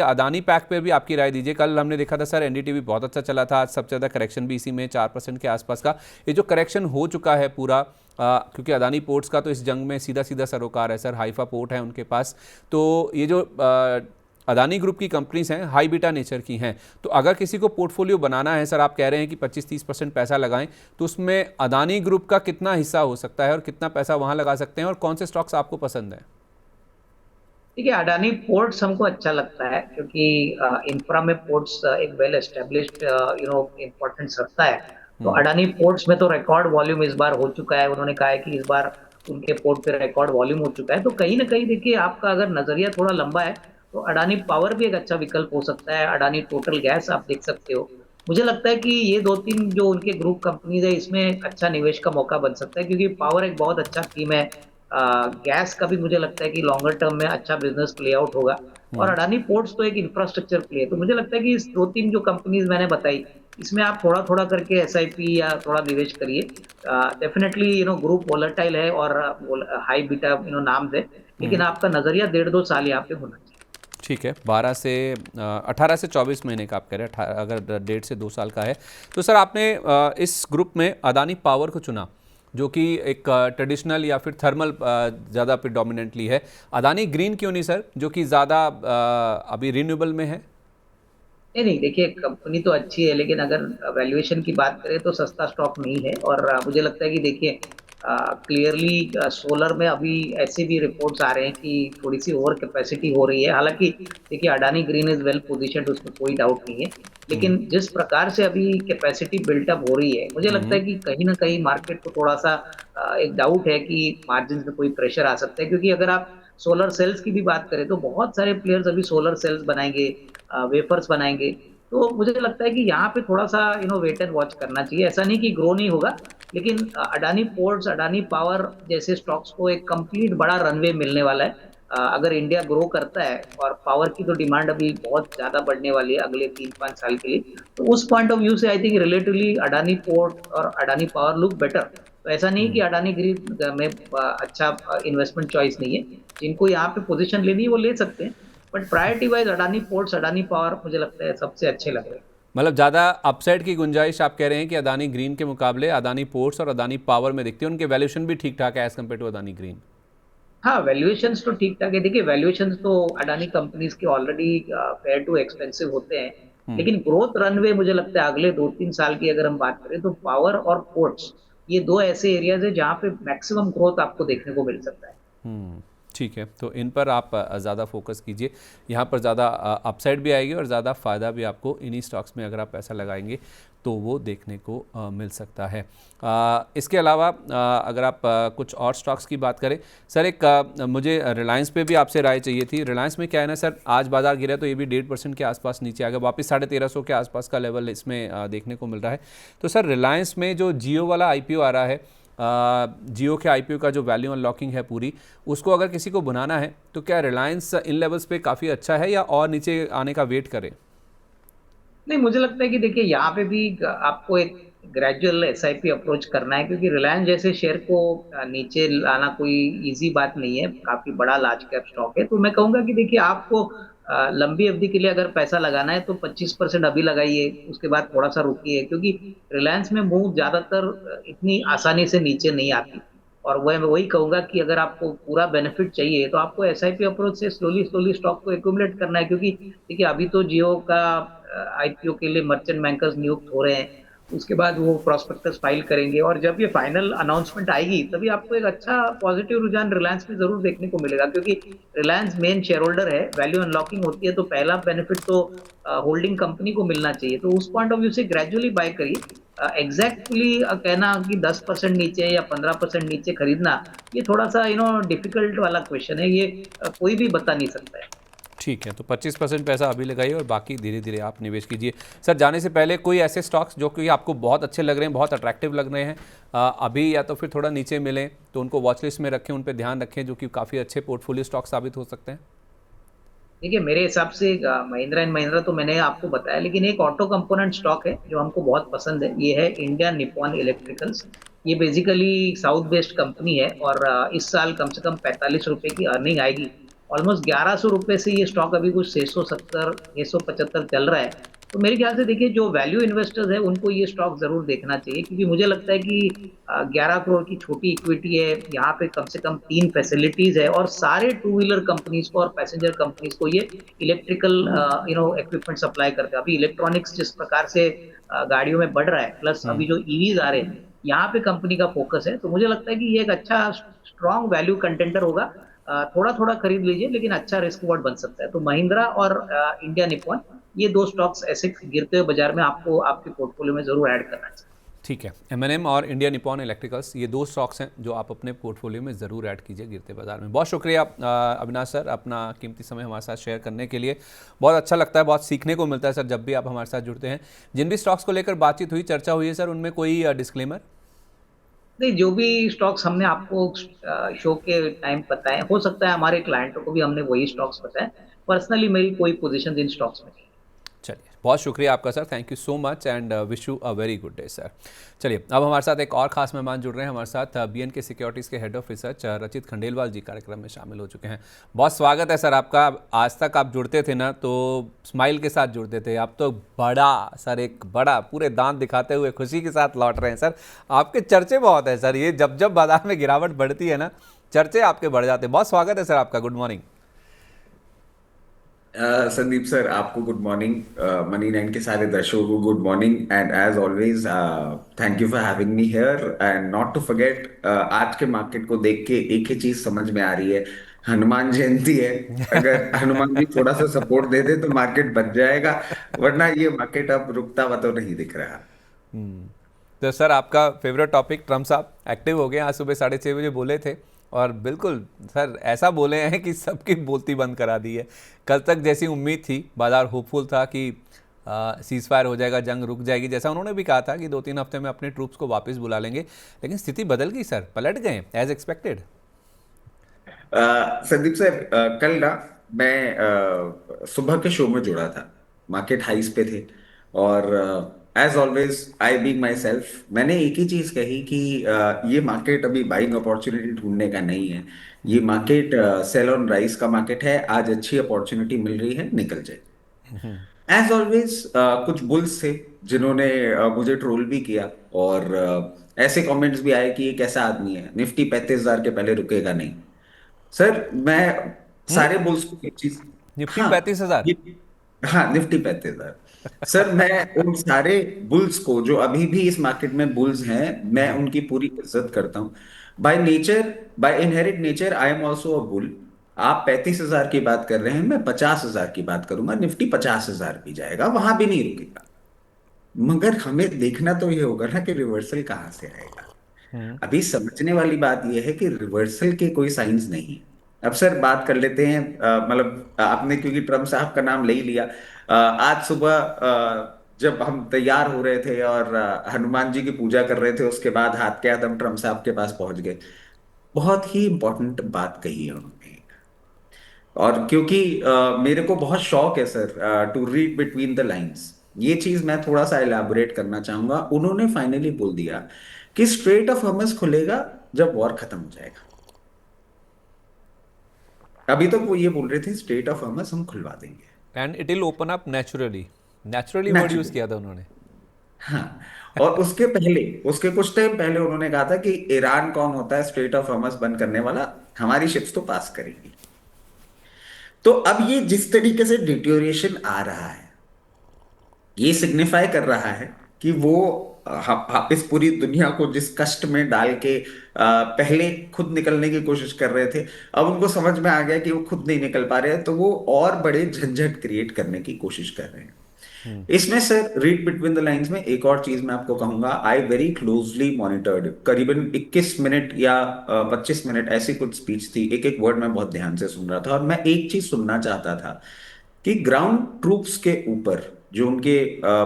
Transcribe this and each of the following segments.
Adani pack पे भी आपकी राय दीजिए। कल हमने देखा था सर एनडीटीवी बहुत अच्छा चला था, आज सबसे ज़्यादा करेक्शन भी इसी में 4% के आसपास का। ये जो करेक्शन हो चुका है पूरा, क्योंकि अदानी पोर्ट्स का तो इस जंग में सीधा सीधा सरोकार है सर, हाइफा पोर्ट है उनके पास। तो ये जो अदानी ग्रुप की कंपनीज हैं हाई बीटा नेचर की हैं, तो अगर किसी को पोर्टफोलियो बनाना है सर, आप कह रहे हैं कि 25-30% पैसा लगाएं, तो उसमें अदानी ग्रुप का कितना हिस्सा हो सकता है और कितना पैसा वहां लगा सकते हैं, और कौन से स्टॉक्स आपको पसंद हैं? देखिए, अडानी पोर्ट्स हमको अच्छा लगता है क्योंकि इंफ्रा में पोर्ट्स एक वेल एस्टेब्लिश्ड इम्पोर्टेंस रखता है। तो हम्म। अडानी पोर्ट्स में तो रिकॉर्ड वॉल्यूम इस बार हो चुका है। उन्होंने कहा है कि इस बार उनके पोर्ट पे रिकॉर्ड वॉल्यूम हो चुका है। तो कहीं ना कहीं देखिए, आपका अगर नजरिया थोड़ा लंबा है तो अडानी पावर भी एक अच्छा विकल्प हो सकता है। अडानी टोटल गैस आप देख सकते हो। मुझे लगता है कि ये दो तीन जो उनके ग्रुप कंपनीज है, इसमें अच्छा निवेश का मौका बन सकता है क्योंकि पावर एक बहुत अच्छा थीम है। गैस का भी मुझे लगता है कि लॉन्गर टर्म में अच्छा बिजनेस प्ले आउट होगा। और हम्म। अडानी पोर्ट्स तो एक इंफ्रास्ट्रक्चर प्ले है। तो मुझे लगता है कि इस दो तीन जो कंपनीज मैंने बताई, इसमें आप थोड़ा थोड़ा करके एसआईपी या थोड़ा निवेश करिए। डेफिनेटली ग्रुप वोलेटाइल है और हाई बीटा नाम है, लेकिन हम्म। आपका नजरिया 1.5-2 साल यहाँ पे होना चाहिए। ठीक है, 18 से 24 महीने का आप कह रहे हैं, अगर 1.5 से 2 साल का है तो सर आपने इस ग्रुप में अदानी पावर को चुना, जो कि एक ट्रेडिशनल या फिर थर्मल ज़्यादा प्रिडोमिनेंटली है। अदानी ग्रीन क्यों नहीं सर, जो कि ज़्यादा अभी रिन्यूएबल में है? नहीं नहीं, देखिए कंपनी तो अच्छी है, लेकिन अगर वैल्यूएशन की बात करें तो सस्ता स्टॉक नहीं है। और मुझे लगता है कि देखिए, क्लियरली सोलर में अभी ऐसे भी रिपोर्ट्स आ रहे हैं कि थोड़ी सी ओवर कैपेसिटी हो रही है। हालांकि देखिए, Adani green is well positioned, उसमें कोई डाउट नहीं है। हम्म। लेकिन जिस प्रकार से अभी कैपेसिटी बिल्टअप हो रही है, मुझे लगता है हम्म। कि कहीं ना कहीं मार्केट को थोड़ा सा एक डाउट है कि मार्जिन में कोई प्रेशर आ सकता है। क्योंकि अगर आप सोलर सेल्स की भी बात करें तो बहुत सारे प्लेयर्स अभी सोलर सेल्स बनाएंगे, वेफर्स बनाएंगे। तो मुझे लगता है कि यहाँ पे थोड़ा सा वेट एंड वॉच करना चाहिए। ऐसा नहीं कि ग्रो नहीं होगा, लेकिन अडानी पोर्ट्स, अडानी पावर जैसे स्टॉक्स को एक कंप्लीट बड़ा रनवे मिलने वाला है। अगर इंडिया ग्रो करता है, और पावर की तो डिमांड अभी बहुत ज्यादा बढ़ने वाली है अगले 3-5 साल के लिए, तो उस पॉइंट ऑफ व्यू से I think relatively Adani port और अडानी पावर लुक बेटर। तो ऐसा नहीं कि हम्म। अडानी ग्रिड में अच्छा इन्वेस्टमेंट चॉइस नहीं है। जिनको यहाँ पे पोजीशन लेनी है वो ले सकते हैं। But priority wise Adani ports, Adani power मुझे लगता है सबसे अच्छे लग रहे हैं। मतलब ज़्यादा अपसाइड की गुंजाइश आप कह रहे हैं कि अदानी ग्रीन के मुकाबले अदानी पोर्ट्स और अदानी पावर में दिखती है, उनके वैल्यूएशन भी ठीक ठाक है as compared to Adani Green. हाँ, वैल्यूएशंस तो ठीक ठाक है। देखिए, वैल्यूएशंस तो अडानी कंपनीज के ऑलरेडी फेयर टू एक्सपेंसिव होते हैं। हम्म। लेकिन ग्रोथ रनवे मुझे लगता है अगले 2-3 साल की अगर हम बात करें तो पावर और पोर्ट्स, ये दो ऐसे एरियाज है जहाँ पे मैक्सिमम ग्रोथ आपको देखने को मिल सकता है। हम्म। ठीक है, तो इन पर आप ज़्यादा फोकस कीजिए। यहाँ पर ज़्यादा अपसाइड भी आएगी और ज़्यादा फ़ायदा भी आपको इन्हीं स्टॉक्स में अगर आप पैसा लगाएंगे तो वो देखने को मिल सकता है। इसके अलावा अगर आप कुछ और स्टॉक्स की बात करें सर, एक मुझे रिलायंस पे भी आपसे राय चाहिए थी। रिलायंस में क्या है ना सर, आज बाजार गिरा तो ये भी 1.5% के आसपास नीचे आ गया, वापस 1350 के आसपास का लेवल इसमें देखने को मिल रहा है। तो सर रिलायंस में जो जियो वाला आईपीओ आ रहा है, जियो के आईपीओ का जो वैल्यू अनलॉकिंग है पूरी, उसको अगर किसी को बनाना है तो क्या रिलायंस इन लेवल्स पे काफ़ी अच्छा है या और नीचे आने का वेट करें? नहीं, मुझे लगता है कि देखिए यहाँ पे भी आपको एक ग्रेजुअल एसआईपी अप्रोच करना है, क्योंकि रिलायंस जैसे शेयर को नीचे लाना कोई इजी बात नहीं है। काफी बड़ा लार्ज कैप स्टॉक है। तो मैं कहूंगा कि देखिए, आपको लंबी अवधि के लिए अगर पैसा लगाना है तो 25% अभी लगाइए, उसके बाद थोड़ा सा रुकिए। क्योंकि रिलायंस में मूव ज्यादातर इतनी आसानी से नीचे नहीं आती। और वह मैं वही कहूंगा कि अगर आपको पूरा बेनिफिट चाहिए तो आपको एसआईपी अप्रोच से स्लोली स्लोली स्टॉक को एक्यूमुलेट करना है। क्योंकि देखिए, अभी तो जियो का आईपीओ के लिए मर्चेंट बैंकर्स नियुक्त हो रहे हैं। उसके बाद वो प्रोस्पेक्टस फाइल करेंगे, और जब ये फाइनल अनाउंसमेंट आएगी तभी आपको एक अच्छा पॉजिटिव रुझान रिलायंस में जरूर देखने को मिलेगा। क्योंकि रिलायंस मेन शेयर होल्डर है, वैल्यू अनलॉकिंग होती है तो पहला बेनिफिट तो होल्डिंग कंपनी को मिलना चाहिए। तो उस पॉइंट ऑफ व्यू से ग्रेजुअली बाय करिए। एग्जैक्टली कहना कि 10% नीचे या 15% नीचे खरीदना, ये थोड़ा सा डिफिकल्ट वाला क्वेश्चन है। ये कोई भी बता नहीं सकता है। ठीक है, तो 25% पैसा अभी लगाइए और बाकी धीरे धीरे आप निवेश कीजिए। सर जाने से पहले कोई ऐसे स्टॉक्स जो कि आपको बहुत अच्छे लग रहे हैं, बहुत अट्रैक्टिव लग रहे हैं अभी, या तो फिर थोड़ा नीचे मिलें तो उनको वॉच लिस्ट में रखें, उन पर ध्यान रखें, जो कि काफ़ी अच्छे पोर्टफोलियो स्टॉक साबित हो सकते हैं? देखिए, मेरे हिसाब से महिंद्रा एंड महिंद्रा तो मैंने आपको बताया, लेकिन एक ऑटो कंपोनेंट स्टॉक है जो हमको बहुत पसंद है। ये है इंडिया निप्पॉन इलेक्ट्रिकल्स। ये बेसिकली साउथ बेस्ड कंपनी है, और इस साल कम से कम 45 रुपए की अर्निंग आएगी। ऑलमोस्ट 1100 रुपए से ये स्टॉक अभी कुछ 670 675 चल रहा है। तो मेरे ख्याल से देखिए जो वैल्यू इन्वेस्टर्स है उनको ये स्टॉक जरूर देखना चाहिए, क्योंकि मुझे लगता है कि 11 करोड़ की छोटी इक्विटी है, यहाँ पे कम से कम 3 फैसिलिटीज है, और सारे टू व्हीलर कंपनीज को और पैसेंजर कंपनीज को ये इलेक्ट्रिकल इक्विपमेंट सप्लाई करते हैं। अभी इलेक्ट्रॉनिक्स जिस प्रकार से गाड़ियों में बढ़ रहा है, प्लस अभी जो ईवीज आ रहे हैं, यहाँ पे कंपनी का फोकस है। तो मुझे लगता है कि ये एक अच्छा स्ट्रॉन्ग वैल्यू कंटेंटर होगा। थोड़ा थोड़ा खरीद लीजिए, लेकिन अच्छा रिस्क रिवॉर्ड बन सकता है। तो महिंद्रा और इंडिया निप्पॉन, ये दो स्टॉक्स ऐसे गिरते हुए बाजार में आपको आपके पोर्टफोलियो में जरूर ऐड करना चाहिए। ठीक है, एम और इंडिया निपॉन इलेक्ट्रिकल्स, ये दो स्टॉक्स हैं जो आप अपने पोर्टफोलियो में ज़रूर ऐड कीजिए गिरते बाजार में। बहुत शुक्रिया अविनाश सर, अपना कीमती समय हमारे साथ शेयर करने के लिए। बहुत अच्छा लगता है, बहुत सीखने को मिलता है सर जब भी आप हमारे साथ जुड़ते हैं। जिन भी स्टॉक्स को लेकर बातचीत हुई, चर्चा हुई है सर, उनमें कोई डिस्क्लेमर? नहीं, जो भी स्टॉक्स हमने आपको शो के टाइम बताए, हो सकता है हमारे क्लाइंटों को भी हमने वही स्टॉक्स बताए। पर्सनली मेरी कोई पोजीशन इन स्टॉक्स में नहीं। चलिए, बहुत शुक्रिया आपका sir, thank you so much and wish you a very good day sir. चलिए, अब हमारे साथ एक और खास मेहमान जुड़ रहे हैं। हमारे साथ BNK सिक्योरिटीज़ के हेड ऑफ रिसर्च रचित खंडेलवाल जी कार्यक्रम में शामिल हो चुके हैं। बहुत स्वागत है सर आपका। आज तक आप जुड़ते थे ना तो स्माइल के साथ जुड़ते थे, अब तो बड़ा सर, एक बड़ा पूरे दांत दिखाते हुए खुशी के साथ लौट रहे हैं सर। आपके चर्चे बहुत हैं सर, ये जब जब बाजार में गिरावट बढ़ती है ना, चर्चे आपके बढ़ जाते हैं। बहुत स्वागत है सर आपका, गुड मॉर्निंग। संदीप सर, आपको गुड मॉर्निंग। मनी नाइन के सारे दर्शकों को good morning, and as always thank you for having me here. And not to forget, आज के मार्केट को देख के एक ही चीज समझ में आ रही है, हनुमान जयंती है। अगर हनुमान जी थोड़ा सा सपोर्ट दे दे तो मार्केट बच जाएगा, वरना ये मार्केट अब रुकता हुआ तो नहीं दिख रहा। तो सर आपका फेवरेट टॉपिक, ट्रम्प साहब एक्टिव हो गए, आज सुबह 6:30 बजे बोले थे और बिल्कुल सर ऐसा बोले हैं कि सबकी बोलती बंद करा दी है। कल तक जैसी उम्मीद थी, बाजार होपफुल था कि सीज फायर हो जाएगा, जंग रुक जाएगी, जैसा उन्होंने भी कहा था कि 2-3 हफ्ते में अपने ट्रूप्स को वापस बुला लेंगे, लेकिन स्थिति बदल गई सर, पलट गए एज एक्सपेक्टेड। संदीप सर, कल ना मैं सुबह के शो में जुड़ा था, मार्केट हाइस पे थे, और as always I being myself, मैंने एक ही चीज कही कि ये मार्केट अभी बाइंग अपॉर्चुनिटी ढूंढने का नहीं है। ये मार्केट सेल ऑन राइज का मार्केट है, आज अच्छी अपॉर्चुनिटी मिल रही है, निकल जाए। एज ऑलवेज कुछ बुल्स थे जिन्होंने मुझे ट्रोल भी किया, और ऐसे कमेंट्स भी आए कि ये कैसा आदमी है, निफ्टी 35,000 के पहले रुकेगा नहीं। सर मैं सारे बुल्स को एक चीज, निफ्टी हाँ 35,000? ये, हाँ निफ्टी 35,000। सर मैं उन सारे बुल्स को जो अभी भी इस मार्केट में बुल्स हैं, मैं जी। उनकी पूरी इज्जत करता हूँ। By nature, by inherit nature I am also a bull. आप 35,000 की बात कर रहे हैं, मैं 50,000 की बात करूंगा, निफ्टी 50,000 भी जाएगा, वहां भी नहीं रुकेगा। मगर हमें देखना तो ये होगा ना कि रिवर्सल कहाँ से आएगा। अभी समझने वाली बात यह है कि रिवर्सल के कोई साइंस नहीं है। अब सर बात कर लेते हैं, मतलब आपने क्योंकि ट्रम्प साहब का नाम ले ही लिया, आज सुबह जब हम तैयार हो रहे थे और हनुमान जी की पूजा कर रहे थे, उसके बाद हाथ के हाथ हम ट्रम्प साहब के पास पहुंच गए। बहुत ही इंपॉर्टेंट बात कही है उन्होंने, और क्योंकि मेरे को बहुत शौक है sir to read between the lines, ये चीज मैं थोड़ा सा एलैबोरेट करना चाहूंगा। उन्होंने फाइनली बोल दिया कि स्ट्रेट ऑफ हॉर्मुज खुलेगा जब वॉर खत्म हो जाएगा। अभी तक वो ये बोल रहे थे स्ट्रेट ऑफ हॉर्मुज हम खुलवा देंगे, and it will open up naturally, naturally word use naturally. किया था उन्होंने। हाँ, और उसके पहले, उसके कुछ टाइम पहले उन्होंने कहा था कि ईरान कौन होता है स्ट्रेट ऑफ हॉर्मुज बंद करने वाला, हमारी शिप्स तो पास करेगी। तो अब ये जिस तरीके से डिटोरिएशन आ रहा है, ये सिग्निफाई कर रहा है कि वो इस पूरी दुनिया को जिस कष्ट में डाल के पहले खुद निकलने की कोशिश कर रहे थे, अब उनको समझ में आ गया कि वो खुद नहीं निकल पा रहे हैं, तो वो और बड़े झंझट क्रिएट करने की कोशिश कर रहे हैं। इसमें sir read between the lines में एक और चीज मैं आपको कहूंगा, आई वेरी क्लोजली मॉनिटर्ड, करीबन 21 मिनट या 25 मिनट ऐसी कुछ स्पीच थी, एक एक वर्ड मैं बहुत ध्यान से सुन रहा था, और मैं एक चीज सुनना चाहता था कि ग्राउंड ट्रूप्स के ऊपर, जो उनके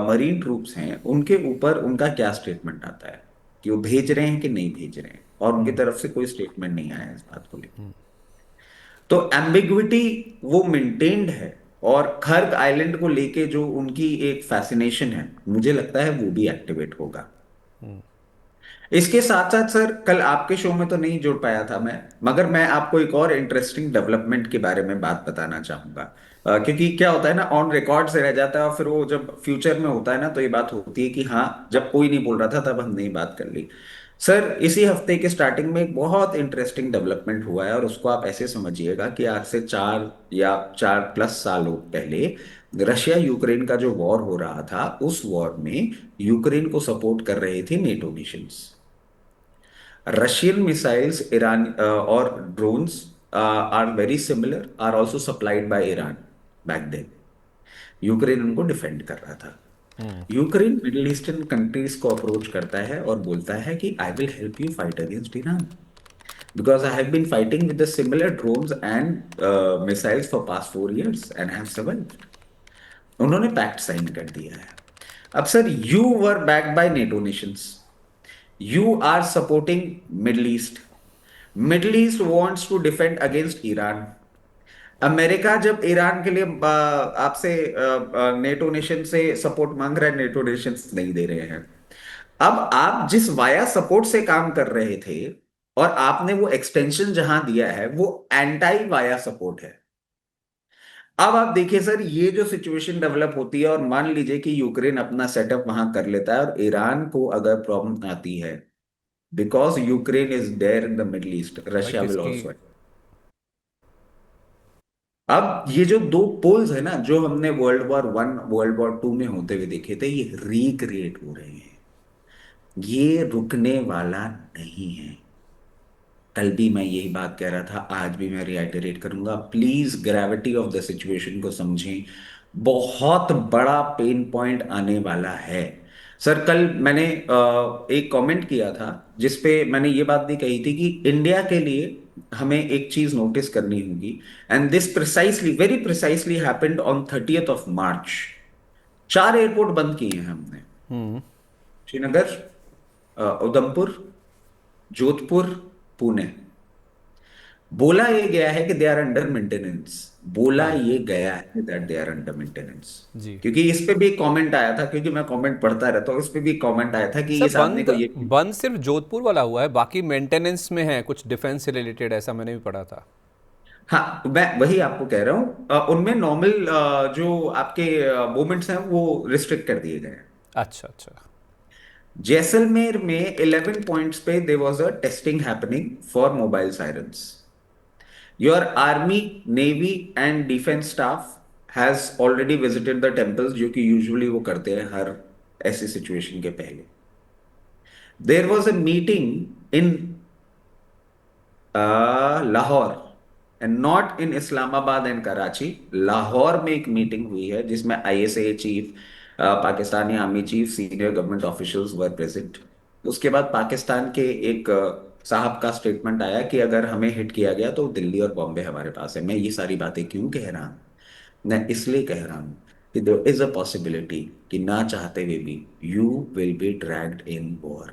मरीन ट्रूप्स हैं, उनके ऊपर उनका क्या स्टेटमेंट आता है कि वो भेज रहे हैं कि नहीं भेज रहे हैं, और उनकी तरफ से कोई स्टेटमेंट नहीं आया इस बात को लेकर। तो एम्बिग्विटी वो मेंटेन्ड है, और खर्ग आइलैंड को लेके जो उनकी एक फैसिनेशन है, मुझे लगता है वो भी एक्टिवेट होगा। इसके साथ साथ सर, कल आपके शो में तो नहीं जुड़ पाया था मैं, मगर मैं आपको एक और इंटरेस्टिंग डेवलपमेंट के बारे में बात बताना चाहूंगा। क्योंकि क्या होता है ना, ऑन रिकॉर्ड से रह जाता है और फिर वो जब फ्यूचर में होता है ना, तो ये बात होती है कि हाँ, जब कोई नहीं बोल रहा था तब हमने ये बात कर ली। सर, इसी हफ्ते के स्टार्टिंग में एक बहुत इंटरेस्टिंग डेवलपमेंट हुआ है, और उसको आप ऐसे समझिएगा कि आज से 4 या 4+ साल पहले रशिया यूक्रेन का जो वॉर हो रहा था, उस वॉर में यूक्रेन को सपोर्ट कर रहे थे NATO nations. Russian missiles, Iran और drones are very similar, are also supplied by Iran back then. Ukraine उनको डिफेंड कर रहा था। यूक्रेन मिडिल ईस्टर्न कंट्रीज को अप्रोच करता है और बोलता है कि I will help you fight against Iran, because I have been fighting with the similar drones and missiles for past 4 years and have survived. उन्होंने पैक्ट साइन कर दिया है। अब sir, you were backed by NATO nations, you are supporting Middle East, Middle East wants to defend against Iran. America जब Iran के लिए आपसे NATO nation से सपोर्ट मांग रहा है, नेटो नेशंस नहीं दे रहे हैं। अब आप जिस वाया सपोर्ट से काम कर रहे थे, और आपने वो एक्सटेंशन जहां दिया है, वो एंटाई वाया सपोर्ट है। अब आप देखिए सर, ये जो सिचुएशन डेवलप होती है, और मान लीजिए कि यूक्रेन अपना सेटअप वहां कर लेता है और ईरान को अगर प्रॉब्लम आती है, because Ukraine is there in the Middle East, भाई रशिया विल किसकी। ऑल्सो। अब ये जो दो पोल्स है ना, जो हमने वर्ल्ड वॉर 1 वर्ल्ड वॉर 2 में होते हुए देखे थे, ये रिक्रिएट हो रहे हैं। ये रुकने वाला नहीं है। कल भी मैं यही बात कह रहा था, आज भी मैं रिआइटरेट करूंगा, please gravity of the situation को समझें। बहुत बड़ा पेन पॉइंट आने वाला है। सर, कल मैंने एक कमेंट किया था जिसपे मैंने ये बात भी कही थी कि इंडिया के लिए हमें एक चीज नोटिस करनी होगी, and this precisely, very precisely happened on 30th of March। 4 airport बंद किए हैं हमने। श्रीनगर, उधमपुर, जोधपुर, पुणे। बोला ये गया है कि दे आर अंडर मेंटेनेंस। बोला हाँ ये गया है that they are under maintenance. जी। क्योंकि इस पे भी एक कमेंट आया था, क्योंकि मैं कमेंट पढ़ता रहता हूँ, इस पे भी कमेंट आया था कि सर ये सामने बंद को ये। बंद सिर्फ जोधपुर वाला हुआ है, बाकी मेंटेनेंस में है, कुछ डिफेंस से रिलेटेड, ऐसा मैंने भी पढ़ा था। हाँ, मैं वही आपको कह रहा हूँ, उनमें नॉर्मल जो आपके मूवमेंट्स हैं वो रिस्ट्रिक्ट कर दिए गए हैं। अच्छा अच्छा। जैसलमेर में 11 पॉइंट्स पे there was a testing happening for mobile sirens. Your army, navy and defence staff has already visited the temples, जो कि यूजुअली वो करते हैं हर ऐसी सिचुएशन के पहले। There was a meeting in Lahore, and not in Islamabad and Karachi. Lahore में एक मीटिंग हुई है जिसमें ISA chief, Pakistani army chief, senior government officials were present. उसके बाद पाकिस्तान के एक साहब का स्टेटमेंट आया कि अगर हमें हिट किया गया तो दिल्ली और बॉम्बे हमारे पास है। मैं ये सारी बातें क्यों कह रहा हूँ? मैं इसलिए कह रहा हूँ कि देयर इज अ पॉसिबिलिटी कि ना चाहते हुए भी you will be dragged in war.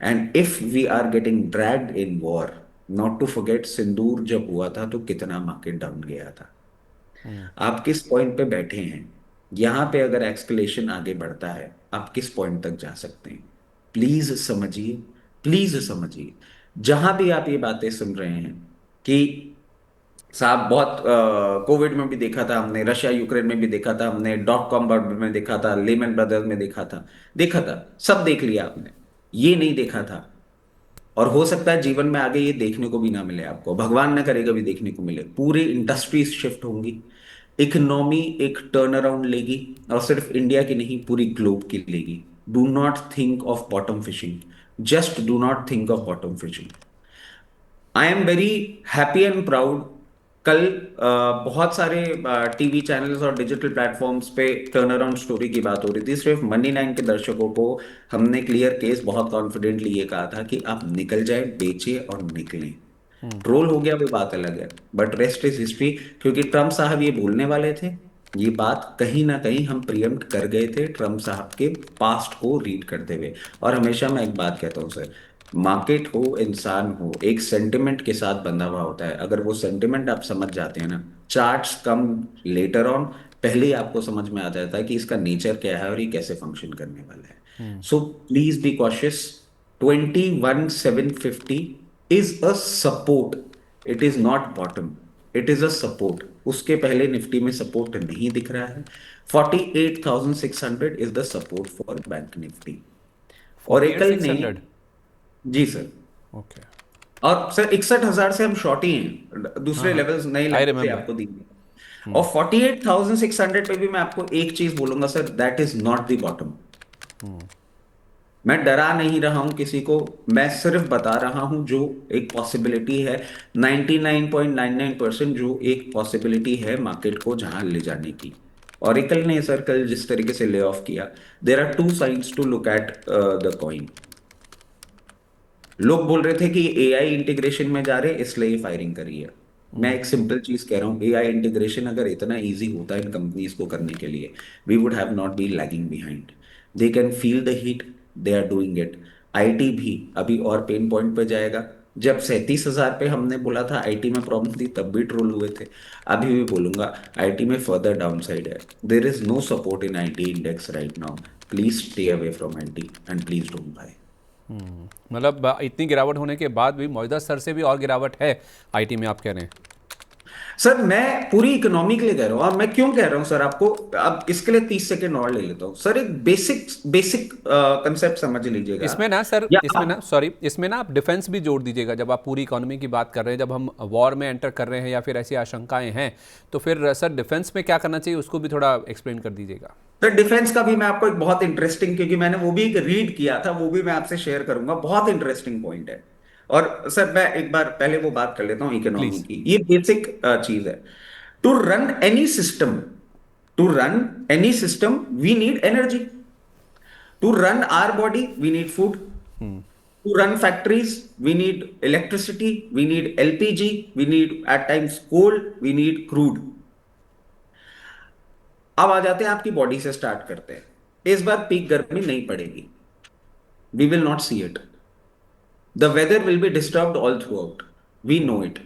And if we are getting dragged in war, not to forget, Sindoor जब हुआ था तो कितना मार्केट डाउन गया था। आप किस पॉइंट पे बैठे हैं? यहां पे अगर एक्सकलेशन आगे बढ़ता है, आप किस पॉइंट तक जा सकते हैं? प्लीज समझिए, प्लीज समझिए। जहां भी आप ये बातें सुन रहे हैं कि साहब बहुत, कोविड में भी देखा था हमने, रशिया यूक्रेन में भी देखा था हमने, डॉट कॉम बबल में देखा था, लेमन ब्रदर्स में देखा था, सब देख लिया आपने। ये नहीं देखा था, और हो सकता है जीवन में आगे ये देखने को भी ना मिले आपको, भगवान ना करे कभी देखने को मिले। पूरी इंडस्ट्रीज शिफ्ट होंगी, इकोनॉमी एक टर्न अराउंड लेगी, और सिर्फ इंडिया की नहीं, पूरी ग्लोब की लेगी। Do not think of bottom fishing, just do not think of bottom fishing. I am very happy and proud. कल बहुत सारे टीवी चैनल्स और डिजिटल प्लेटफॉर्म्स पे टर्न अराउंड स्टोरी की बात हो रही थी। सिर्फ मनी 9 के दर्शकों को हमने क्लियर केस बहुत कॉन्फिडेंटली ये कहा था कि आप निकल जाए, बेचे और निकलें। ट्रोल हो गया वो बात अलग है, बट रेस्ट इज हिस्ट्री। क्योंकि ट्रम्प साहब ये बोलने वाले थे, ये बात कहीं ना कहीं हम प्रियम्प्ट कर गए थे ट्रम्प साहब के पास्ट को रीड करते हुए। और हमेशा मैं एक बात कहता हूँ सर, मार्केट हो, इंसान हो, एक सेंटिमेंट के साथ बंधा हुआ होता है। अगर वो सेंटिमेंट आप समझ जाते हैं ना, चार्ट्स कम लेटर ऑन, पहले ही आपको समझ में आ जाता है कि इसका नेचर क्या है और ये कैसे फंक्शन करने वाला है। So please be cautious. 21,750 is a support, it is not bottom, it is a support. उसके पहले निफ्टी में सपोर्ट नहीं दिख रहा है। 48,600 is the support for bank Nifty. Forty eight oracle six ने, हंड्रेड जी सर, ओके, और सर 61,000 से हम शॉर्ट ही हैं, हाँ दूसरे हाँ, लेवल्स नए आई लेवल से रिमेम्बर। आपको दिए। और 48,600 पे भी मैं आपको एक चीज बोलूंगा sir, that is not the bottom. मैं डरा नहीं रहा हूं किसी को, मैं सिर्फ बता रहा हूं जो एक पॉसिबिलिटी है, 99.99% जो एक पॉसिबिलिटी है मार्केट को जहां ले जाने की। ऑरेकल ने सर कल जिस तरीके से ले ऑफ किया, there are two sides to look at the coin. लोग बोल रहे थे कि एआई इंटीग्रेशन में जा रहे इसलिए फायरिंग करी है। मैं एक सिंपल चीज कह रहा हूं, एआई इंटीग्रेशन अगर इतना इजी होता है इन कंपनीज को करने के लिए, we would have not be lagging behind. They can feel the heat, they are doing it. IT भी अभी और पेन पॉइंट पे जाएगा। जब 37,000 पे हमने बोला था आईटी में प्रॉब्लम थी, तब भी ट्रोल हुए थे। अभी भी बोलूंगा आईटी में फर्दर डाउन साइड है। There is no support in IT index right now. Please stay away from IT and please don't buy. मतलब इतनी गिरावट होने के बाद भी मौजूदा स्तर से भी और गिरावट है आईटी में, आप कह रहे हैं? सर मैं पूरी इकोनॉमी के लिए कह रहा हूं। और मैं क्यों कह रहा हूं सर आपको, अब इसके लिए 30 सेकेंड और ले लेता हूं सर। एक बेसिक बेसिक कंसेप्ट समझ लीजिएगा। इसमें ना सर, या इसमें ना, सॉरी, इसमें ना आप डिफेंस भी जोड़ दीजिएगा। जब आप पूरी इकोनॉमी की बात कर रहे हैं, जब हम वॉर में एंटर कर रहे हैं या फिर ऐसी आशंकाएं हैं, तो फिर सर डिफेंस में क्या करना चाहिए उसको भी थोड़ा एक्सप्लेन कर दीजिएगा। सर डिफेंस का भी मैं आपको एक बहुत इंटरेस्टिंग, क्योंकि मैंने वो भी एक रीड किया था, वो भी मैं आपसे शेयर करूंगा, बहुत इंटरेस्टिंग पॉइंट है। और सर मैं एक बार पहले वो बात कर लेता हूँ इकोनॉमी प्लीज। की। ये बेसिक चीज है। To run any system, to run any system we need energy. To run our body, we need food. To run factories, we need electricity, we need LPG, we need at times coal, we need crude. अब आ जाते हैं आपकी body से, start करते हैं। इस बार peak गर्मी नहीं पड़ेगी, we will not see it. The weather will be disturbed all throughout, we know it.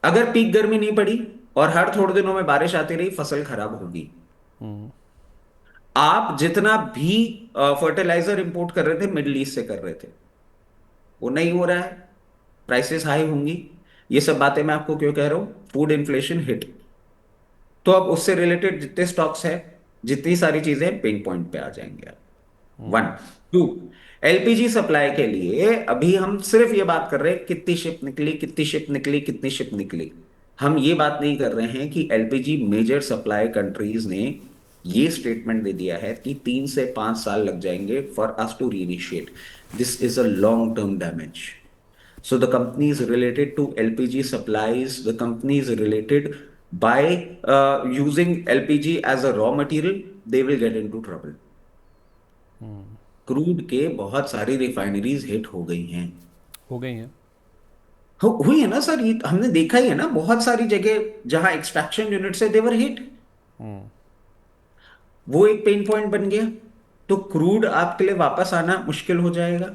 अगर पीक गर्मी नहीं पड़ी और हर थोड़े दिनों में बारिश आती रही, फसल खराब होगी। आप जितना भी फर्टिलाइजर इंपोर्ट कर रहे थे, मिडिल ईस्ट से कर रहे थे, वो नहीं हो रहा है, प्राइसेस हाई होंगी। ये सब बातें मैं आपको क्यों कह रहा हूं, फूड इन्फ्लेशन हिट। तो अब उससे रिलेटेड जितने स्टॉक्स है, जितनी सारी चीजें पेन पॉइंट पे आ जाएंगे आप। वन, टू, एलपीजी सप्लाई के लिए अभी हम सिर्फ ये बात कर रहे हैं कितनी शिप निकली, कितनी शिप निकली, कितनी शिप निकली। हम ये बात नहीं कर रहे हैं कि एलपीजी मेजर सप्लाई कंट्रीज ने ये स्टेटमेंट दे दिया है कि 3 से 5 साल लग जाएंगे for us to reinitiate. This is a long term damage. So the companies related to LPG supplies, the companies related by using LPG as a raw material, they will get into trouble. Crude के बहुत सारी refineries hit हो गई हैं। हो गई हैं। हुई है ना सर, ये हमने देखा ही है ना, बहुत सारी जगह जहां एक्सट्रैक्शन यूनिट से देवर हिट। वो एक पेन पॉइंट बन गया। तो क्रूड आपके लिए वापस आना मुश्किल हो जाएगा।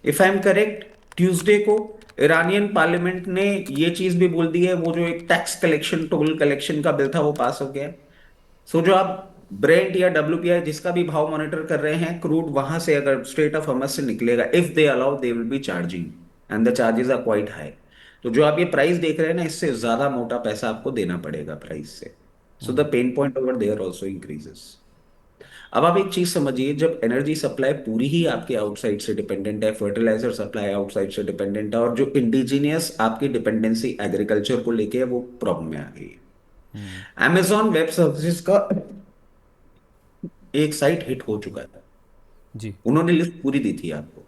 If I am correct, Tuesday को ईरानियन पार्लियामेंट ने ये चीज भी बोल दी है, वो जो एक टैक्स कलेक्शन, टोल कलेक्शन का बिल था, वो पास हो गया। सो जो आप ब्रेंट या डब्ल्यूपीआई जिसका भी भाव मॉनिटर कर रहे हैं, क्रूड वहां से अगर स्ट्रेट ऑफ हॉर्मज से निकलेगा, if they allow, they will be charging and the charges are quite high. तो जो आप ये प्राइस देख रहे हैं ना, इससे ज्यादा मोटा पैसा आपको देना पड़ेगा प्राइस से। So the pain point over there also increases. अब आप एक चीज समझिए, जब एनर्जी सप्लाई पूरी ही आपके आउटसाइड से डिपेंडेंट है, फर्टिलाइजर सप्लाई आउटसाइड से डिपेंडेंट है, और जो इंडिजीनियस आपकी डिपेंडेंसी एग्रीकल्चर को लेके है, वो प्रॉब्लम में आ गई है। Amazon वेब सर्विसेज का एक साइट हिट हो चुका था, जी। उन्होंने लिस्ट पूरी दी थी आपको।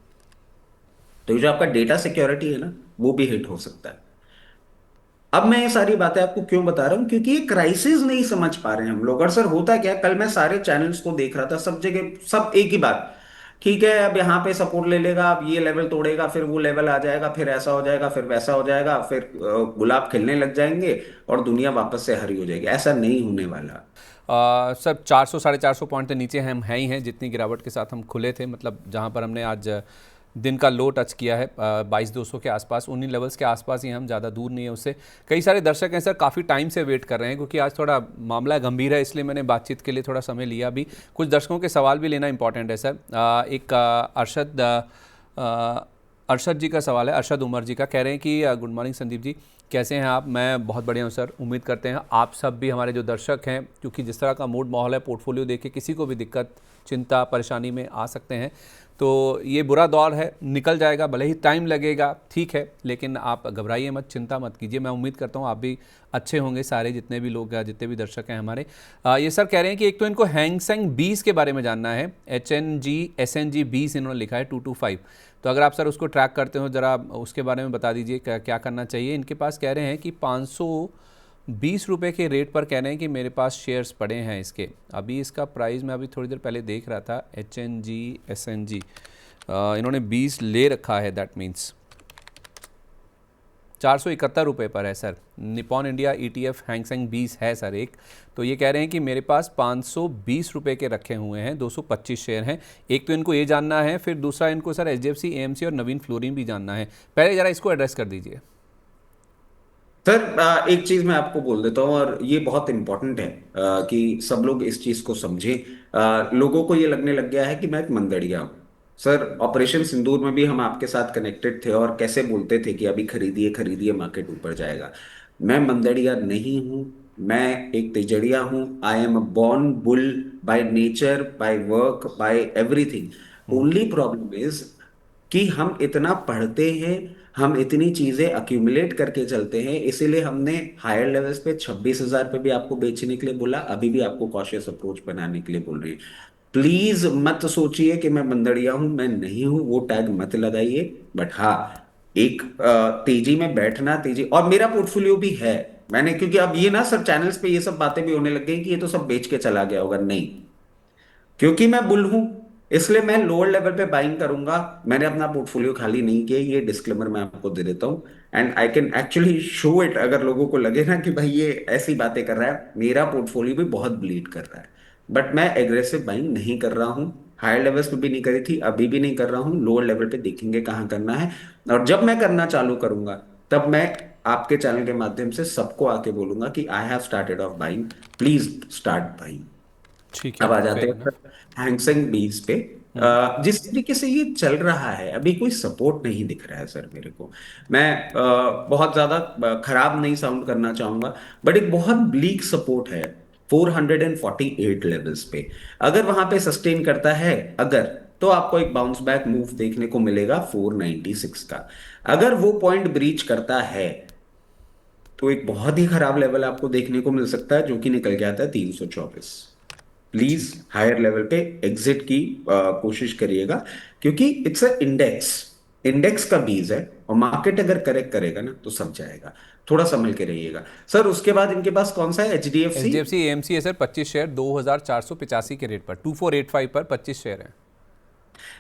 तो जो आपका डेटा सिक्योरिटी है ना, वो भी हिट हो सकता है। अब मैं ये सारी बातें आपको क्यों बता रहा हूं, क्योंकि ये क्राइसिस नहीं समझ पा रहे हैं हम लोग। और सर होता क्या, कल मैं सारे चैनल्स को देख रहा था, सब जगह सब एक ही बात, ठीक है अब यहाँ पे सपोर्ट ले लेगा, अब ये लेवल तोड़ेगा, फिर वो लेवल आ जाएगा, फिर ऐसा हो जाएगा, फिर वैसा हो जाएगा, फिर गुलाब खिलने लग जाएंगे और दुनिया वापस से हरी हो जाएगी। ऐसा नहीं होने वाला। सर 400 450 पॉइंट के नीचे हम हैं ही हैं जितनी गिरावट के साथ हम खुले थे। मतलब जहां पर हमने आज दिन का लो टच किया है 22,200 के आसपास, उन्हीं लेवल्स के आसपास ही हम, ज़्यादा दूर नहीं है उससे। कई सारे दर्शक हैं सर, काफ़ी टाइम से वेट कर रहे हैं, क्योंकि आज थोड़ा मामला गंभीर है, इसलिए मैंने बातचीत के लिए थोड़ा समय लिया भी। कुछ दर्शकों के सवाल भी लेना इंपॉर्टेंट है सर। एक अरशद अरशद जी का सवाल है, अरशद उमर जी का, कह रहे हैं कि गुड मॉर्निंग संदीप जी, कैसे हैं आप? मैं बहुत बढ़िया हूं सर। उम्मीद करते हैं आप सब भी, हमारे जो दर्शक हैं, क्योंकि जिस तरह का मूड माहौल है, पोर्टफोलियो देख के किसी को भी दिक्कत, चिंता, परेशानी में आ सकते हैं। तो ये बुरा दौर है, निकल जाएगा, भले ही टाइम लगेगा, ठीक है, लेकिन आप घबराइए मत, चिंता मत कीजिए। मैं उम्मीद करता हूँ आप भी अच्छे होंगे, सारे जितने भी लोग हैं, जितने भी दर्शक हैं हमारे। ये सर कह रहे हैं कि एक तो इनको हैंग सेंग 20 के बारे में जानना है, HNG 20 इन्होंने लिखा है 225। तो अगर आप सर उसको ट्रैक करते हो, ज़रा उसके बारे में बता दीजिए क्या क्या करना चाहिए। इनके पास कह रहे हैं कि 520 रुपये के रेट पर कह रहे हैं कि मेरे पास शेयर्स पड़े हैं इसके। अभी इसका प्राइस मैं अभी थोड़ी देर पहले देख रहा था, HNG इन्होंने 20 ले रखा है, दैट मीन्स 471 रुपये पर है sir. Nippon India ETF Hang Seng 20 है सर एक। तो ये कह रहे हैं कि मेरे पास 520 रुपये के रखे हुए हैं, 225 शेयर हैं। एक तो इनको ये जानना है, फिर दूसरा इनको सर HDFC AMC और नवीन फ्लोरिन भी जानना है। पहले ज़रा इसको एड्रेस कर दीजिए सर। एक चीज मैं आपको बोल देता हूँ और ये बहुत इंपॉर्टेंट है कि सब लोग इस चीज को समझें। लोगों को ये लगने लग गया है कि मैं एक मंदड़िया हूँ। सर, ऑपरेशन सिंदूर में भी हम आपके साथ कनेक्टेड थे और कैसे बोलते थे कि अभी खरीदिए खरीदिए, मार्केट ऊपर जाएगा। मैं मंदड़िया नहीं हूँ, मैं एक तेजड़िया हूँ। I am a born bull, by nature, by work, by everything. Only problem is कि हम इतना पढ़ते हैं, हम इतनी चीजें अक्यूमुलेट करके चलते हैं, इसीलिए हमने हायर लेवल्स पे 26,000 पे भी आपको बेचने के लिए बोला, अभी भी आपको कॉशियस अप्रोच बनाने के लिए बोल रही है। प्लीज मत सोचिए कि मैं बंदड़िया हूं, मैं नहीं हूं, वो टैग मत लगाइए। बट हाँ, एक तेजी में बैठना, तेजी, और मेरा पोर्टफोलियो भी है। मैंने, क्योंकि अब ये ना सर चैनल्स पे ये सब बातें भी होने लग गई कि ये तो सब बेच के चला गया होगा, नहीं। क्योंकि मैं बुल हूं, इसलिए मैं लोअर लेवल पे बाइंग करूंगा। मैंने अपना पोर्टफोलियो खाली नहीं किया, ये डिस्क्लेमर मैं आपको दे देता हूं। And I can actually show it, अगर लोगों को लगे ना कि भाई ये ऐसी बातें कर रहा है। मेरा पोर्टफोलियो भी बहुत ब्लीड कर रहा है, बट मैं एग्रेसिव बाइंग नहीं कर रहा हूं। हायर लेवल्स पे भी नहीं करी थी, अभी भी नहीं कर रहा हूं। लोअर लेवल पे देखेंगे कहाँ करना है, और जब मैं करना चालू करूंगा तब मैं आपके चैनल के माध्यम से सबको आके बोलूंगा कि I have started off buying, please start buying. ठीक है, अब आ जाते फेयर हैं इनफ। हैंगसेंग बीस पे। जिस तरीके से ये चल रहा है, अभी कोई सपोर्ट नहीं दिख रहा है सर मेरे को। मैं बहुत ज्यादा खराब नहीं साउंड करना चाहूंगा, बट एक बहुत ब्लीक सपोर्ट है 448 लेवल्स पे। अगर वहां पे सस्टेन करता है, अगर, तो आपको एक बाउंस बैक मूव देखने को मिलेगा 496 का। अगर वो पॉइंट ब्रीच करता है तो एक बहुत ही खराब लेवल आपको देखने को मिल सकता है, जो कि निकल के आता है 324। प्लीज ठीक है। हायर लेवल पे एग्जिट की कोशिश करिएगा, क्योंकि इट्स अ इंडेक्स, इंडेक्स का बीज है, और मार्केट अगर करेक्ट करेगा ना तो सब जाएगा। थोड़ा संभल के रहिएगा सर। उसके बाद इनके पास कौन सा है, HDFC। HDFC AMC है सर, 25 शेयर 2485 के रेट पर, 2485 पर 25 शेयर हैं।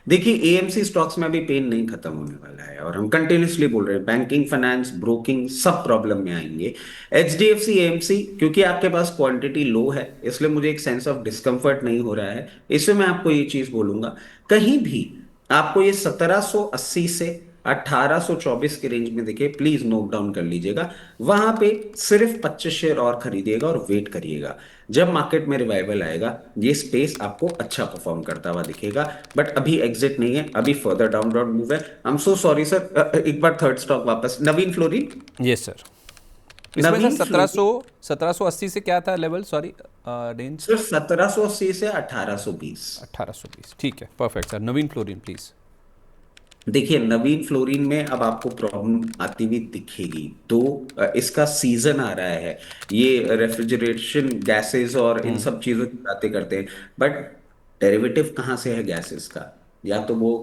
देखिए, AMC स्टॉक्स में अभी पेन नहीं खत्म होने वाला है, और हम कंटिन्यूसली बोल रहे हैं बैंकिंग, फाइनेंस, ब्रोकिंग सब प्रॉब्लम में आएंगे। HDFC AMC, क्योंकि आपके पास क्वांटिटी लो है, इसलिए मुझे एक सेंस ऑफ डिस्कंफर्ट नहीं हो रहा है। इसमें मैं आपको ये चीज बोलूंगा, कहीं भी आपको ये 1780 से 1824 के रेंज में दिखे, प्लीज नोट डाउन कर लीजिएगा। वहां पे सिर्फ 25 शेयर और खरीदिएगा और वेट करिएगा। जब मार्केट में रिवाइवल आएगा, ये स्पेस आपको अच्छा परफॉर्म करता हुआ दिखेगा। बट अभी एग्जिट नहीं है, अभी फर्दर डाउन मूव है। I am so sorry sir. एक बार थर्ड स्टॉक वापस, नवीन फ्लोरिन। Yes sir. इसमें सर नवीन 1700, फ्लोरिन 1780 से क्या था लेवल, सॉरी रेंज? सिर्फ 1780 से 1820। 1820, ठीक है, perfect sir. Naveen fluorine please. देखिए, नवीन फ्लोरिन में अब आपको प्रॉब्लम आती हुई दिखेगी। तो इसका सीजन आ रहा है, ये रेफ्रिजरेशन गैसेस और इन सब चीजों की बातें करते हैं, बट डेरिवेटिव कहाँ से है गैसेस का? या तो वो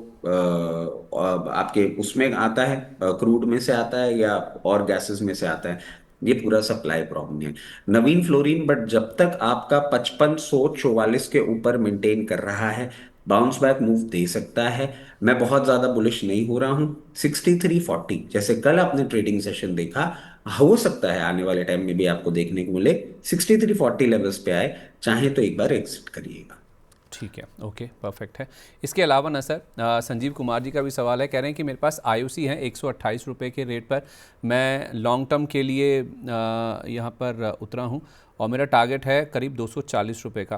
आपके उसमें आता है, क्रूड में से आता है, या और गैसेस में से आता है। ये पूरा सप्लाई प्रॉब्लम है नवीन फ्लोरिन। बट जब तक आपका 5544 के ऊपर मेंटेन कर रहा है, बाउंस बैक मूव दे सकता है। मैं बहुत ज्यादा बुलिश नहीं हो रहा हूं। 6340 जैसे कल आपने ट्रेडिंग सेशन देखा, हो सकता है आने वाले टाइम में भी आपको देखने को मिले 6340 लेवल्स पे आए। चाहे तो एक बार एग्जिट करिएगा। ठीक है, ओके, परफेक्ट है। इसके अलावा ना सर, संजीव कुमार जी का भी सवाल है, कह रहे हैं कि मेरे पास आईओसी है 128 रुपये के रेट पर, मैं लॉन्ग टर्म के लिए यहाँ पर उतरा हूँ और मेरा टारगेट है करीब 240 रुपये का।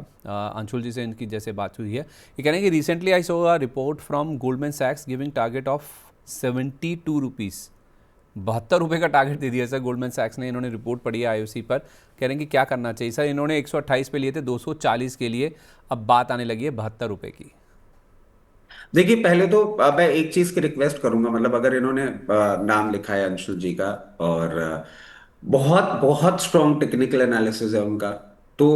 अंशुल जी से इनकी जैसे बात हुई है, ये कह रहे हैं कि recently I saw a report from Goldman सैक्स गिविंग टारगेट ऑफ 72 रुपीज़, 72 रुपये का टारगेट दे दिया सर गोल्डमैन सैक्स ने। इन्होंने रिपोर्ट पढ़ी है आईओसी पर, कह रहे हैं कि क्या करना चाहिए सर। इन्होंने 128 पे लिए थे, 240 के लिए अब बात आने लगी है 72 रुपये की। देखिए, पहले तो मैं एक चीज की रिक्वेस्ट करूंगा, मतलब अगर इन्होंने नाम लिखा है अंशुल जी का, और बहुत बहुत स्ट्रॉन्ग टेक्निकल एनालिसिस है उनका, तो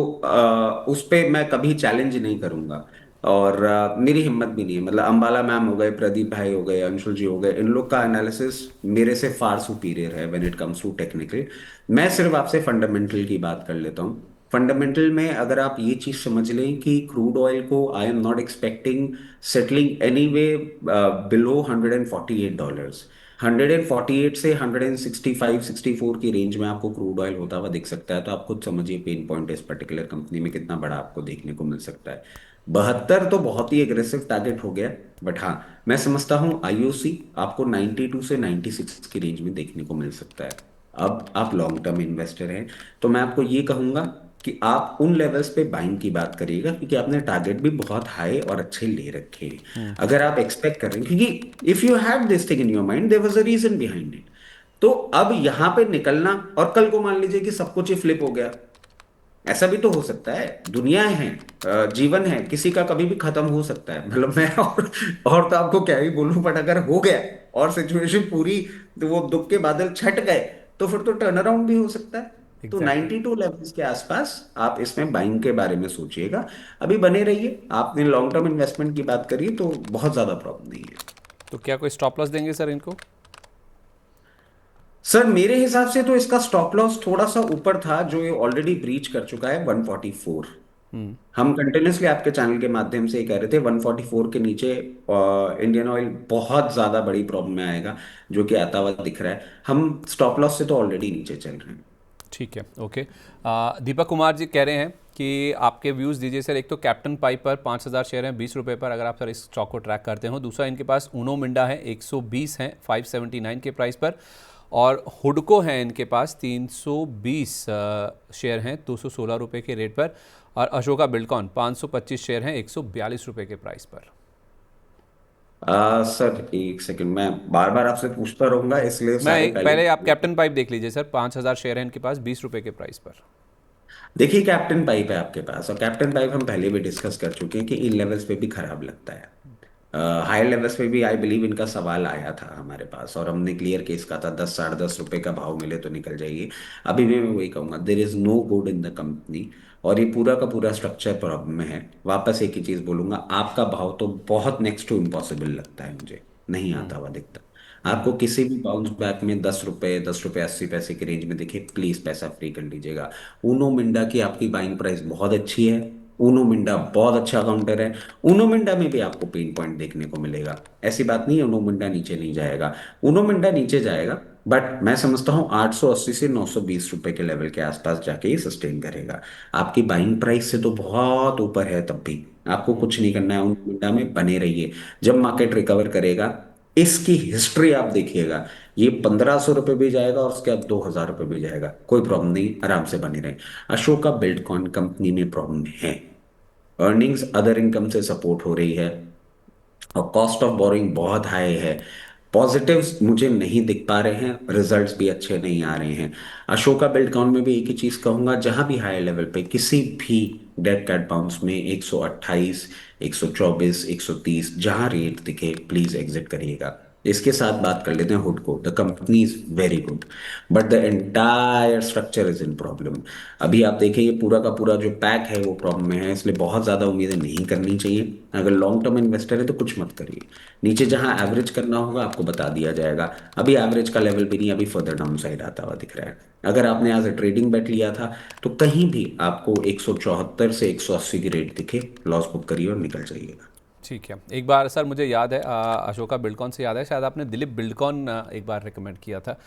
उस पे मैं कभी चैलेंज नहीं करूंगा। और मेरी हिम्मत भी नहीं है, मतलब अंबाला मैम हो गए, प्रदीप भाई हो गए, अंशुल जी हो गए, इन लोग का एनालिसिस मेरे से फार सुपीरियर है when it comes to technical. मैं सिर्फ आपसे फंडामेंटल की बात कर लेता हूँ। फंडामेंटल में अगर आप ये चीज समझ लें कि क्रूड ऑयल को I am not expecting settling any way below $148। 148 से 165-64 की रेंज में आपको क्रूड ऑयल होता हुआ दिख सकता है, तो आप खुद समझिए पेन पॉइंट इस पर्टिकुलर कंपनी में कितना बड़ा आपको देखने को मिल सकता है। 72 तो बहुत ही एग्रेसिव टारगेट हो गया, बट हाँ, मैं समझता हूँ आईओसी आपको 92 से 96 की रेंज में देखने को मिल सकता है। अब आप लॉन्ग टर्म इन्वेस्टर हैं, तो मैं आपको ये कहूंगा कि आप उन लेवल्स पे बाइंग की बात करिएगा, क्योंकि आपने टारगेट भी बहुत हाई और अच्छे ले रखे हैं। अगर आप एक्सपेक्ट कर रहे हैं, क्योंकि if you had this thing in your mind, there was a reason behind it. तो अब यहां पे निकलना, और कल को मान लीजिए कि सब कुछ ही फ्लिप हो गया, ऐसा भी तो हो सकता है। दुनिया है, जीवन है, किसी का कभी भी खत्म हो सकता है। मतलब मैं और तो आपको क्या ही बोलूं, बट अगर हो गया और सिचुएशन पूरी, तो वो दुख के बादल छट गए, तो फिर तो टर्न अराउंड भी हो सकता है। तो एग्जैक्टली। 92 लेवल्स के आसपास आप इसमें बाइंग के बारे में सोचिएगा। अभी बने रहिए, आपने लॉन्ग टर्म इन्वेस्टमेंट की बात करी, तो बहुत ज्यादा प्रॉब्लम नहीं है। तो क्या कोई स्टॉप लॉस देंगे सर इनको? सर मेरे हिसाब से तो इसका स्टॉप लॉस थोड़ा सा ऊपर था, जो ये ऑलरेडी ब्रीच कर चुका है 144। हम कंटिन्यूसली आपके चैनल के माध्यम से ये कह रहे थे 144 के नीचे इंडियन ऑयल बहुत ज्यादा बड़ी प्रॉब्लम में आएगा, जो कि आता हुआ दिख रहा है। हम स्टॉप लॉस से तो ऑलरेडी नीचे चल रहे हैं। ठीक है, ओके। दीपक कुमार जी कह रहे हैं कि आपके व्यूज़ दीजिए सर। एक तो कैप्टन पाइप पर 5000 शेयर हैं 20 रुपये पर, अगर आप सर इस स्टॉक को ट्रैक करते हो। दूसरा, इनके पास ऊनो मिंडा है 120 हैं 579 के प्राइस पर, और हुडको हैं इनके पास 320 शेयर हैं 216 रुपये के रेट पर, और अशोका बिल्डकॉन 525 शेयर हैं 142 रुपये के प्राइस पर। सर एक सेकंड, मैं बार बार आपसे पूछता रहूंगा, इसलिए सारे पहले। पहले आप कैप्टन पाइप देख लीजिए सर, 5000 शेयर हैं इनके पास 20 रुपये के प्राइस पर। देखिए, कैप्टन पाइप है आपके पास, और कैप्टन पाइप हम पहले भी डिस्कस कर चुके हैं कि इन लेवल्स पे भी खराब लगता है। हाई लेवल्स पे भी आई बिलीव इनका सवाल आया था हमारे पास, और हमने क्लियर केस कहा था 10-10.5 रुपए का भाव मिले तो निकल जाइए। अभी भी मैं वही कहूंगा, there is no good in the company, और ये पूरा का पूरा स्ट्रक्चर प्रॉब्लम में है। वापस एक ही चीज बोलूंगा, आपका भाव तो बहुत नेक्स्ट टू इम्पॉसिबल लगता है, मुझे नहीं आता हुआ दिखता। आपको किसी भी बाउंस बैक में 10 रुपए, 10 रुपए 80 पैसे की रेंज में दिखे, प्लीज पैसा फ्री कर लीजिएगा। ऊनो मिंडा की आपकी बाइंग प्राइस बहुत अच्छी है, ऊनो मिंडा बहुत अच्छा काउंटर है। ऊनो मिंडा में भी आपको पेन पॉइंट देखने को मिलेगा, ऐसी बात नहीं है ऊनो मिंडा नीचे नहीं जाएगा। ऊनो मिंडा नीचे जाएगा, बट मैं समझता हूँ 880 से 920 रुपए के लेवल के आसपास जाके ये सस्टेन करेगा। आपकी बाइंग प्राइस से तो बहुत ऊपर है, तब भी आपको कुछ नहीं करना है, ऊनो मिंडा में बने रहिए। जब मार्केट रिकवर करेगा, इसकी हिस्ट्री आप देखिएगा, ये 1500 रुपये भी जाएगा और उसके बाद 2000 रुपये भी जाएगा, कोई प्रॉब्लम नहीं, आराम से बने रहे। अशोका बिल्डकॉन कंपनी में प्रॉब्लम है, अर्निंग्स अदर इनकम से सपोर्ट हो रही है, और कॉस्ट ऑफ बोरिंग बहुत हाई है। पॉजिटिव्स मुझे नहीं दिख पा रहे हैं, रिजल्ट्स भी अच्छे नहीं आ रहे हैं। अशोका बिल्डकॉन में भी एक ही चीज कहूंगा, जहां भी हाई लेवल पे किसी भी डेड कैट बाउंस में 128, 124, 130 जहां रेट दिखे, प्लीज एग्जिट करिएगा। इसके साथ बात कर लेते हैं हुडको। The company is very good, but the entire structure is in problem. अभी आप देखें, ये पूरा का पूरा जो पैक है वो प्रॉब्लम में है, इसलिए बहुत ज्यादा उम्मीदें नहीं करनी चाहिए। अगर लॉन्ग टर्म इन्वेस्टर है तो कुछ मत करिए। नीचे जहां एवरेज करना होगा आपको बता दिया जाएगा, अभी एवरेज का लेवल भी नहीं, अभी फर्दर डाउन साइड आता हुआ दिख रहा है। अगर आपने आज ट्रेडिंग बेट लिया था, तो कहीं भी आपको 174 से 180 की रेट दिखे, लॉस बुक करिए और निकल जाइएगा। ठीक है, एक बार सर मुझे याद है, अशोका बिल्डकॉन से याद है, शायद आपने दिलीप बिल्डकॉन एक बार रिकमेंड किया था।